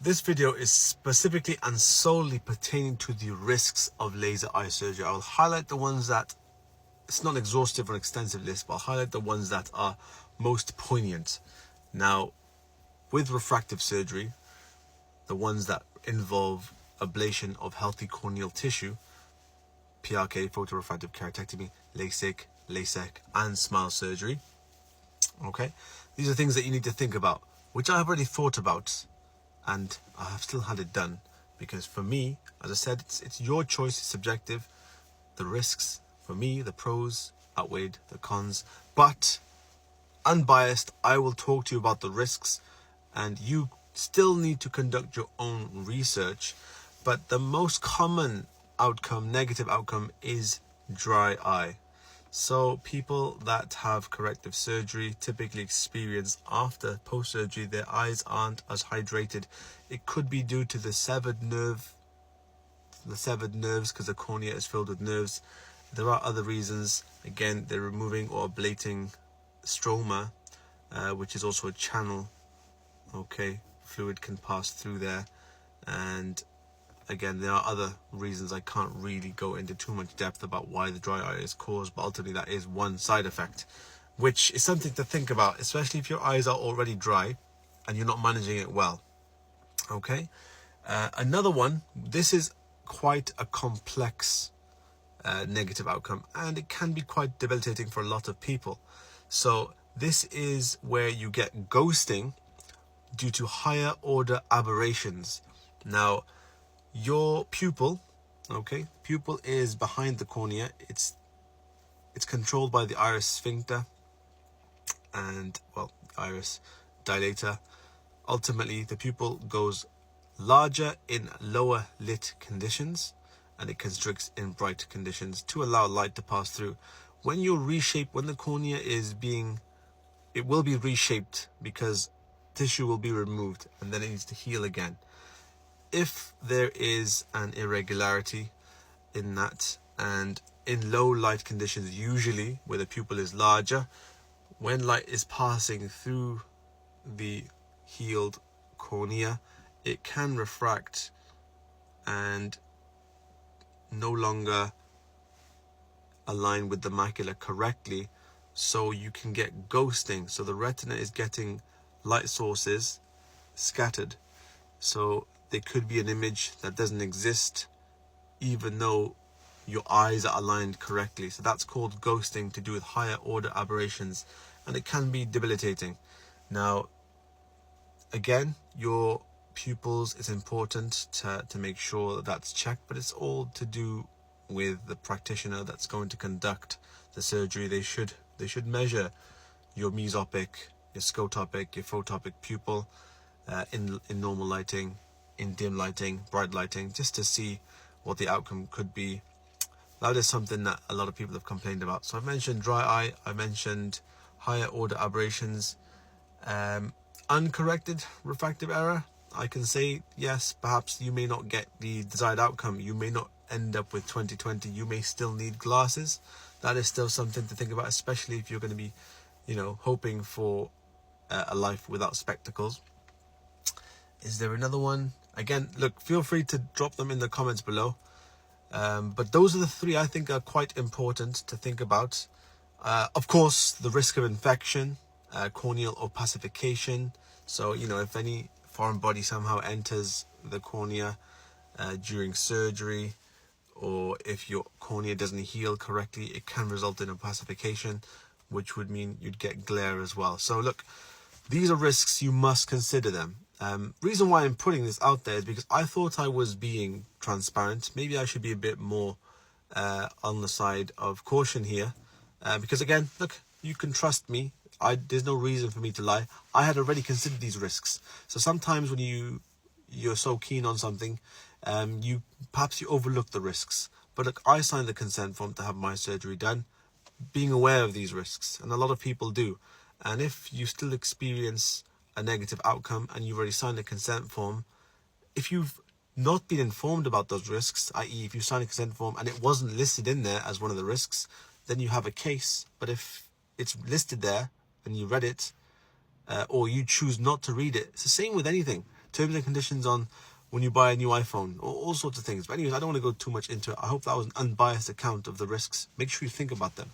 This video is specifically and solely pertaining to the risks of laser eye surgery. I will highlight the ones that, it's not exhaustive or extensive list, but I'll highlight the ones that are most poignant. Now, with refractive surgery, the ones that involve ablation of healthy corneal tissue, PRK, photorefractive keratectomy, LASIK, and smile surgery. Okay, these are things that you need to think about, which I have already thought about, and I have still had it done, because for me, as I said, it's your choice, it's subjective. The risks, for me, the pros outweighed the cons, but unbiased, I will talk to you about the risks, and you still need to conduct your own research. But the most common outcome, negative outcome, is dry eye. So people that have corrective surgery typically experience, after post-surgery, their eyes aren't as hydrated. It could be due to the severed nerves, because the cornea is filled with nerves. There are other reasons. Again, they're removing or ablating stroma, which is also a channel. Okay, fluid can pass through there, and again, there are other reasons. I can't really go into too much depth about why the dry eye is caused, but ultimately that is one side effect, which is something to think about, especially if your eyes are already dry and you're not managing it well. Okay, another one, this is quite a complex negative outcome, and it can be quite debilitating for a lot of people. So this is where you get ghosting due to higher order aberrations. Now, your pupil, okay, pupil is behind the cornea. It's controlled by the iris sphincter and, well, iris dilator. Ultimately, the pupil goes larger in lower lit conditions, and it constricts in bright conditions to allow light to pass through. When you're reshaped, when the cornea is it will be reshaped because tissue will be removed, and then it needs to heal again. If there is an irregularity in that, and in low light conditions, usually where the pupil is larger, when light is passing through the healed cornea, it can refract and no longer align with the macula correctly, so you can get ghosting. So the retina is getting light sources scattered, so there could be an image that doesn't exist even though your eyes are aligned correctly. So that's called ghosting, to do with higher order aberrations, and it can be debilitating. Now, again, your pupils, it's important to make sure that that's checked, but it's all to do with the practitioner that's going to conduct the surgery. They should measure your mesopic, your scotopic, your photopic pupil in normal lighting, in dim lighting, bright lighting, just to see what the outcome could be. That is something that a lot of people have complained about. So I've mentioned dry eye, I mentioned higher order aberrations, uncorrected refractive error. I can say, yes, perhaps you may not get the desired outcome. You may not end up with 20/20. You may still need glasses. That is still something to think about, especially if you're going to be, hoping for a life without spectacles. Is there another one? Again, look, feel free to drop them in the comments below. But those are the three I think are quite important to think about. Of course, the risk of infection, corneal opacification. So, if any foreign body somehow enters the cornea during surgery, or if your cornea doesn't heal correctly, it can result in opacification, which would mean you'd get glare as well. So look, these are risks, you must consider them. Reason why I'm putting this out there is because I thought I was being transparent. Maybe I should be a bit more on the side of caution here, because again, look, you can trust me. There's no reason for me to lie. I had already considered these risks. So sometimes when you're so keen on something, you overlook the risks. But look, I signed the consent form to have my surgery done, being aware of these risks, and a lot of people do. And if you still experience a negative outcome and you've already signed a consent form, if you've not been informed about those risks, i.e. if you signed a consent form and it wasn't listed in there as one of the risks, then you have a case. But if it's listed there and you read it, or you choose not to read it, it's the same with anything. terms and conditions on when you buy a new iPhone, all sorts of things. But anyways, I don't want to go too much into it. I hope that was an unbiased account of the risks. Make sure you think about them.